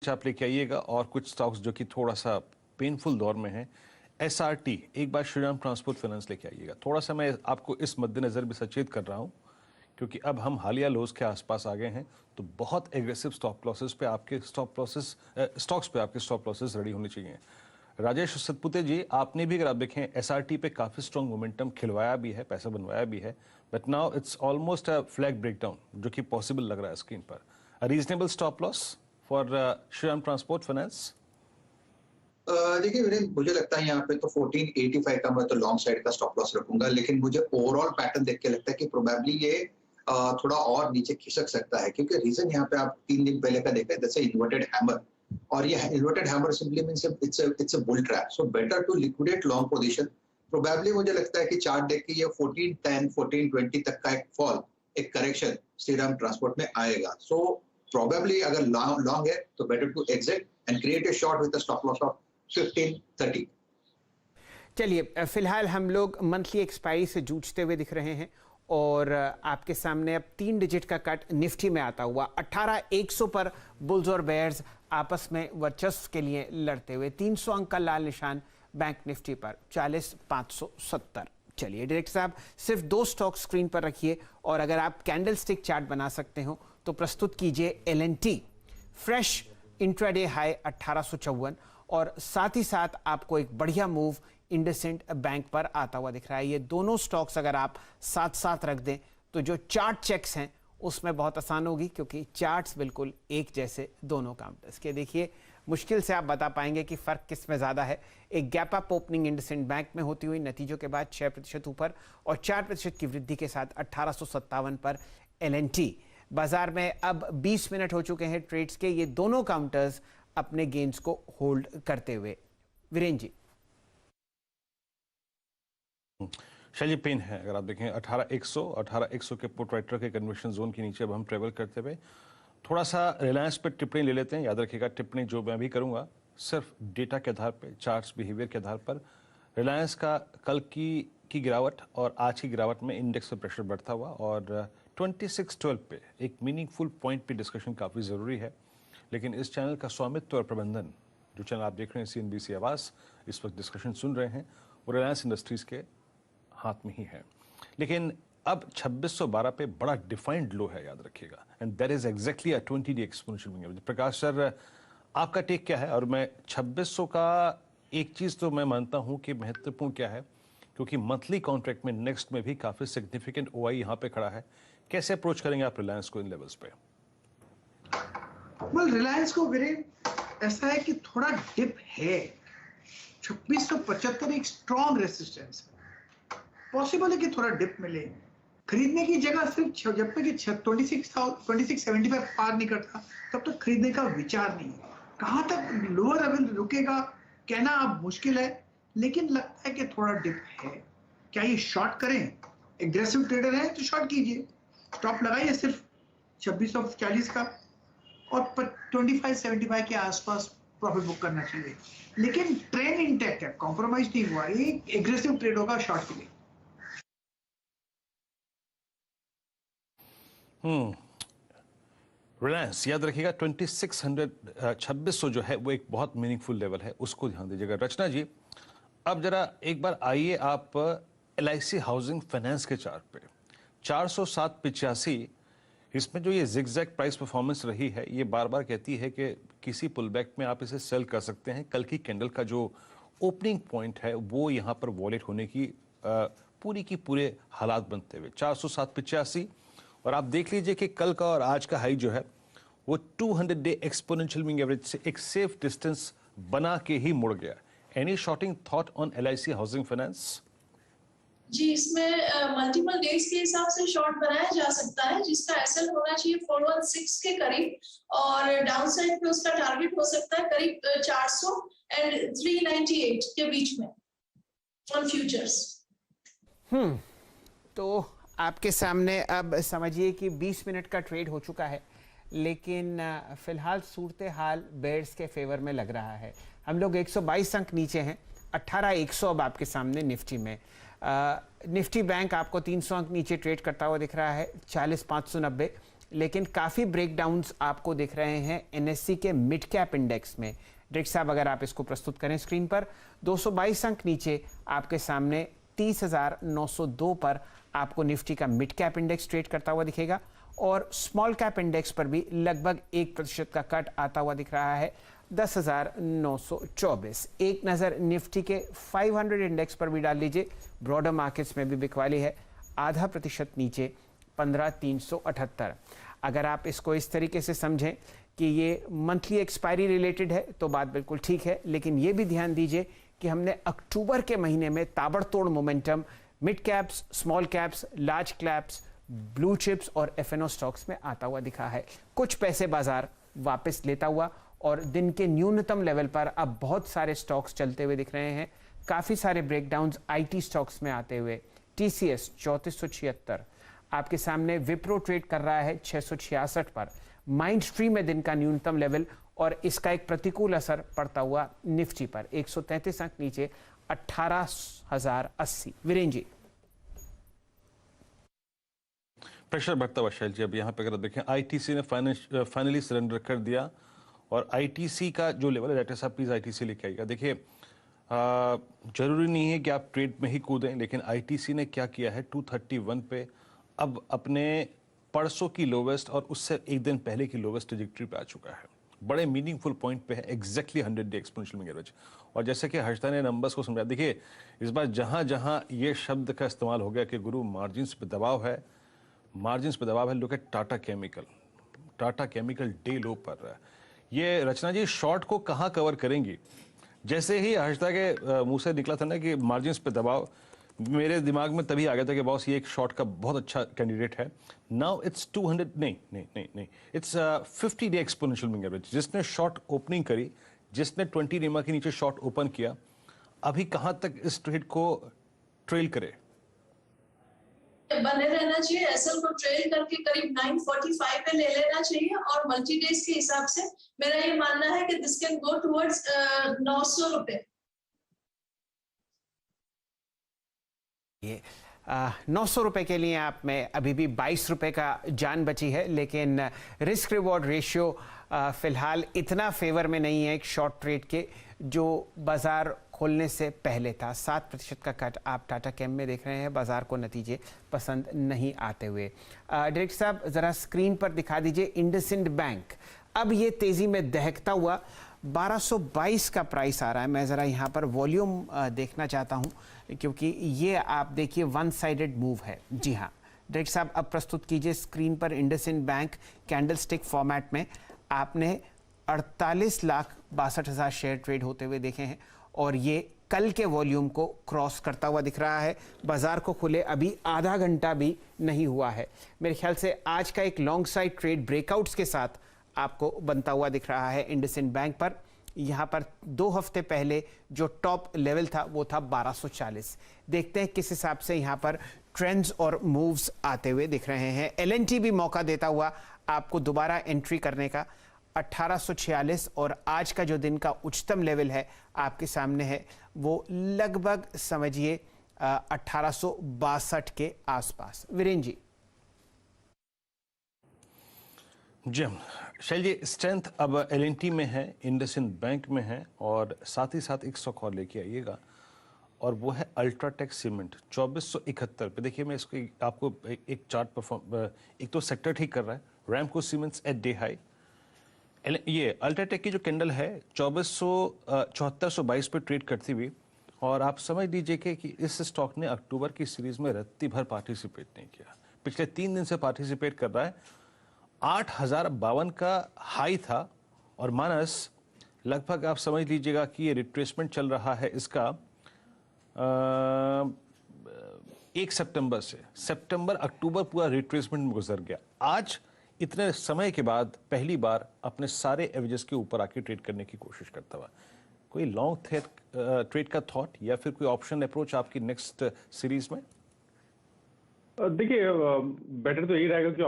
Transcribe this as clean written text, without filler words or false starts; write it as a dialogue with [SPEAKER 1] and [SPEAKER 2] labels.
[SPEAKER 1] आप लेके आइएगा और कुछ स्टॉक्स जो कि थोड़ा सा पेनफुल दौर में है। एसआरटी, एक बार श्रीराम ट्रांसपोर्ट फाइनेंस लेके आइएगा। थोड़ा सा मैं आपको इस मद्देनजर भी सचेत कर रहा हूं क्योंकि अब हम हालिया लोज के आसपास आ गए हैं, तो बहुत एग्रेसिव स्टॉप लॉसेस पे आपके स्टॉक लॉसेस रेडी होने चाहिए। राजेश सतपुते जी, आपने भी अगर आप देखें एसआरटी पे काफी स्ट्रॉन्ग मोमेंटम खिलवाया भी है, पैसा बनवाया भी है, but now it's almost a flag breakdown जो कि पॉसिबल लग रहा है स्क्रीन पर। Reasonable stop loss for Shriram transport finance.
[SPEAKER 2] देखिए वीरेंद्र, मुझे लगता है यहाँ पे तो 1485 का मैं तो लॉन्ग साइड का स्टॉप लॉस रखूंगा, लेकिन मुझे ओवरऑल पैटर्न देख के लगता है कि प्रोबेबली ये थोड़ा और नीचे खिसक सकता है, क्योंकि रीजन यहाँ पे आप 3 दिन पहले का देखा है, दैट्स इन्वर्टेड हैमर। और ये inverted hammer simply means it's a bull trap, so better to liquidate long position. Probably मुझे लगता है कि चार्ट देख के ये 1410 1420 तक का एक फॉल, एक करेक्शन श्रीराम ट्रांसपोर्ट में आएगा। सो प्रोबेबली अगर लॉन्ग है तो better to exit and create a short with a stop loss of 1530।
[SPEAKER 3] चलिए, फिलहाल हम लोग मंथली एक्सपायरी से जूझते हुए दिख रहे हैं और आपके सामने अब 3 डिजिट का कट निफ्टी में आता हुआ 18,100 पर बुल्स और बेयर्स आपस में वर्चस्व के लिए लड़ते हुए। 300 अंक का लाल निशान बैंक निफ्टी पर 40,570। चलिए डायरेक्टर साहब, सिर्फ 2 स्टॉक स्क्रीन पर रखिए और अगर आप कैंडल स्टिक चार्ट बना सकते हो तो प्रस्तुत कीजिए। एल&टी फ्रेश इंट्राडे हाई 1854 और साथ ही साथ आपको एक बढ़िया मूव इंडसइंड बैंक पर आता हुआ दिख रहा है। ये दोनों स्टॉक्स अगर आप साथ साथ रख दें तो जो चार्ट चेक्स हैं उसमें बहुत आसान होगी, क्योंकि चार्ट्स बिल्कुल एक जैसे दोनों काउंटर्स के। देखिए, मुश्किल से आप बता पाएंगे कि फ़र्क किस में ज़्यादा है। एक gap up opening IndusInd bank में होती हुई नतीजों के बाद 6% ऊपर और 4% की वृद्धि के साथ 1857 पर एल&टी। बाजार में अब 20 मिनट हो चुके हैं ट्रेड्स के, ये दोनों काउंटर्स अपने गेंस को होल्ड करते हुए। वीरेंद्र जी,
[SPEAKER 1] शैली पेन है, अगर आप देखें 18,100 के पुट राइटर के कन्वर्शन जोन के नीचे अब हम ट्रेवल करते हुए थोड़ा सा रिलायंस पे टिप्पणी ले लेते हैं। याद रखिएगा, टिप्पणी जो मैं भी करूंगा सिर्फ डेटा के आधार पे, चार्ट्स बिहेवियर के आधार पर। रिलायंस का कल की गिरावट और आज की गिरावट में इंडेक्स पे प्रेशर बढ़ता हुआ और 2612 पे एक मीनिंगफुल पॉइंट पे डिस्कशन काफ़ी ज़रूरी है। लेकिन इस चैनल का स्वामित्व और प्रबंधन, जो चैनल आप देख रहे हैं CNBC आवाज़, इस वक्त डिस्कशन सुन रहे हैं, वो रिलायंस इंडस्ट्रीज़ के हाथ में ही है। लेकिन अब 2612 पे बड़ा डिफाइंड लो है, याद रखिएगा, and that is exactly a 20-डे exponential moving average. Prakash sir, आपका टेक क्या है? और मैं 2600 का एक चीज़ तो मैं मानता हूं कि महत्वपूर्ण क्या है, क्योंकि मंथली कॉन्ट्रैक्ट में नेक्स्ट में भी काफ़ी सिग्निफिकेंट OI यहाँ पे खड़ा है। कैसे अप्रोच करेंगे आप रिलायंस को इन लेवल्स पे?
[SPEAKER 4] रिलायंस को ऐसा है कि थोड़ा डिप है। 2675 एक स्ट्रॉन्ग रेसिस्टेंस है, पॉसिबल है कि थोड़ा डिप मिले। खरीदने की जगह सिर्फ जब तक 2675 पार नहीं करता तब तक खरीदने का विचार नहीं है। कहां तक लोअर लेवल रुकेगा कहना अब मुश्किल है, लेकिन लगता है कि थोड़ा डिप है। क्या ये शॉर्ट करें? एग्रेसिव ट्रेडर है तो शॉर्ट कीजिए, स्टॉप लगाइए सिर्फ 2640 का और 2575 के आसपास प्रॉफिट बुक करना चाहिए। लेकिन ट्रेंड इंटैक्ट है, कॉम्प्रोमाइज नहीं हुआ। ये एग्रेसिव ट्रेड होगा शॉर्ट के लिए।
[SPEAKER 1] रिलायंस, याद रखिएगा 2600 जो है वो एक बहुत मीनिंगफुल लेवल है, उसको ध्यान दीजिएगा। रचना जी, अब जरा एक बार आइए आप LIC हाउसिंग फाइनेंस के चार्ट पे 407.85, इसमें जो ये जिगजैग प्राइस परफॉर्मेंस रही है, ये बार बार कहती है कि किसी पुलबैक में आप इसे सेल कर सकते हैं। कल की कैंडल का जो ओपनिंग पॉइंट है वो यहाँ पर वॉलेट होने की पूरी की पूरे हालात बनते हुए 407.85, और आप देख लीजिए कि कल का और आज का हाई जो है वो 200-डे एक्सपोनेंशियल मूविंग एवरेज से एक सेफ डिस्टेंस बना के ही मुड़ गया। Any shorting thought on LIC housing finance?
[SPEAKER 5] जी, इसमें मल्टीपल डेज के हिसाब से शॉर्ट बनाया जा सकता है, जिसका एसएल होना चाहिए 416 के करीब और डाउन साइड पे उसका टारगेट हो सकता है करीब 400 एंड 398 के बीच में ऑन फ्यूचर्स।
[SPEAKER 3] तो आपके सामने अब समझिए कि 20 मिनट का ट्रेड हो चुका है, लेकिन फिलहाल सूरत हाल बेयर्स के फेवर में लग रहा है। हम लोग 122 अंक नीचे हैं, 18,100 अब आपके सामने निफ्टी में। निफ्टी बैंक आपको 300 अंक नीचे ट्रेड करता हुआ दिख रहा है, 40,590। लेकिन काफ़ी ब्रेकडाउन्स आपको दिख रहे हैं एनएससी के मिड कैप इंडेक्स में। डायरेक्टर साहब अगर आप इसको प्रस्तुत करें स्क्रीन पर, 222 अंक नीचे आपके सामने 30,902 पर आपको निफ्टी का मिड कैप इंडेक्स ट्रेड करता हुआ दिखेगा और स्मॉल कैप इंडेक्स पर भी लगभग 1% का कट आता हुआ दिख रहा है, 10,924। एक नज़र निफ्टी के 500 इंडेक्स पर भी डाल लीजिए, ब्रॉडर मार्केट्स में भी बिकवाली है, 0.5% नीचे 15,378। अगर आप इसको इस तरीके से समझें कि ये मंथली एक्सपायरी रिलेटेड है तो बात बिल्कुल ठीक है, लेकिन ये भी ध्यान दीजिए कि हमने अक्टूबर के महीने में ताबड़तोड़ momentum mid caps, small caps, large caps, blue chips और एफएनओ स्टॉक्स में आता हुआ दिखा है। कुछ पैसे बाजार वापस लेता हुआ और दिन के न्यूनतम लेवल पर अब बहुत सारे स्टॉक्स चलते हुए दिख रहे हैं। काफ़ी सारे ब्रेकडाउन्स आईटी स्टॉक्स में आते हुए, टीसीएस 3476, आपके सामने विप्रो ट्रेड कर रहा है 666 पर, माइंड स्ट्रीम में दिन का न्यूनतम लेवल और इसका एक प्रतिकूल असर पड़ता हुआ निफ्टी पर 133 अंक नीचे 18,080। वीरेंद्र जी,
[SPEAKER 1] प्रेशर बढ़ता हुआ शैल जी। अब यहाँ पे अगर देखें आईटीसी ने फाइनली सरेंडर कर दिया और आईटीसी का जो लेवल है, डायरेक्टर साहब प्लीज आईटीसी लेके आइएगा। देखिए जरूरी नहीं है कि आप ट्रेड में ही कूदें, लेकिन आईटीसी ने क्या किया है 231 पे अब अपने परसों की लोवेस्ट और उससे एक दिन पहले की लोवेस्ट ट्रेजेक्टरी पे आ चुका है। बड़े मीनिंगफुल पॉइंट पे है, exactly 100 day exponential moving average. और जैसे कि हर्षदा ने नंबर्स को समझा, देखिए इस बार जहां जहां ये शब्द का इस्तेमाल हो गया कि गुरु मार्जिन्स पे दबाव है, मार्जिन्स पे दबाव है, look at Tata chemical. Tata chemical day लो पर रहा है। ये रचना जी शॉर्ट को कहाँ कवर करेंगी? जैसे ही हर्षदा के मुंह से निकला था ना कि मार्जिन्स पे दबाव, मेरे दिमाग में तभी आ गया था कि बॉस ये एक शॉर्ट का बहुत अच्छा कैंडिडेट है। नाउ इट्स 200, नहीं, it's 50 day exponential moving average. जिसने शॉर्ट ओपनिंग करी, जिसने 20 रेमा के नीचे शॉर्ट ओपन किया, अभी कहां तक इस ट्रेड को ट्रेल करे?
[SPEAKER 5] बने रहना चाहिए, एसएल को ट्रेल करके करीब 945 पे ले लेना चाहिए और मल्टी डेज के हिसाब से मेरा ये मानना है कि दिस कैन गो टुवर्ड्स 900 रुपए।
[SPEAKER 3] ये 900 रुपए के लिए आप में अभी भी 22 रुपए का जान बची है, लेकिन रिस्क रिवॉर्ड रेशियो फिलहाल इतना फेवर में नहीं है एक शॉर्ट ट्रेड के जो बाजार खोलने से पहले था। 7% का कट आप टाटा केम में देख रहे हैं, बाजार को नतीजे पसंद नहीं आते हुए। डायरेक्टर साहब जरा स्क्रीन पर दिखा दीजिए इंडसइंड बैंक। अब ये तेजी में दहकता हुआ 1222 का प्राइस आ रहा है। मैं ज़रा यहाँ पर वॉल्यूम देखना चाहता हूँ क्योंकि ये आप देखिए वन साइडेड मूव है। जी हाँ डायरेक्टर साहब, अब प्रस्तुत कीजिए स्क्रीन पर इंडसइंड बैंक कैंडलस्टिक फॉर्मेट में। आपने 48,62,000 शेयर ट्रेड होते हुए देखे हैं और ये कल के वॉल्यूम को क्रॉस करता हुआ दिख रहा है। बाजार को खुले अभी आधा घंटा भी नहीं हुआ है। मेरे ख्याल से आज का एक लॉन्ग साइड ट्रेड ब्रेकआउट्स के साथ आपको बनता हुआ दिख रहा है इंडसइंड बैंक पर। यहाँ पर 2 हफ्ते पहले जो टॉप लेवल था वो था 1240। देखते हैं किस हिसाब से यहाँ पर ट्रेंड्स और मूव्स आते हुए दिख रहे हैं। एलएनटी भी मौका देता हुआ आपको दोबारा एंट्री करने का 1846 और आज का जो दिन का उच्चतम लेवल है आपके सामने है वो लगभग समझिए 1862 के आसपास। वीरेंद्र जी।
[SPEAKER 1] जी शैल जी, स्ट्रेंथ अब एलएनटी में है, इंडसइंड बैंक में है और साथ ही साथ एक स्टॉक और लेके आइएगा और वो है अल्ट्राटेक सीमेंट 2471 पे। देखिए मैं इसको आपको एक चार्ट परफॉर्म, एक तो सेक्टर ठीक कर रहा है, Ramco Cements at day high. ये अल्ट्राटेक की जो कैंडल है 7422 पे ट्रेड करती हुई और आप समझ लीजिए कि इस स्टॉक ने अक्टूबर की सीरीज में रत्ती भर पार्टिसिपेट नहीं किया, पिछले 3 दिन से पार्टिसिपेट कर रहा है। 8,052 का हाई था और मानस लगभग आप समझ लीजिएगा कि ये रिट्रेसमेंट चल रहा है इसका 1 सितंबर से। सितंबर अक्टूबर पूरा रिट्रेसमेंट में गुजर गया। आज इतने समय के बाद पहली बार अपने सारे एवरेजेस के ऊपर आके ट्रेड करने की कोशिश करता हुआ। कोई लॉन्ग ट्रेड का थॉट या फिर कोई ऑप्शन अप्रोच आपकी नेक्स्ट सीरीज में?
[SPEAKER 6] देखिए बेटर तो यही रहेगा कि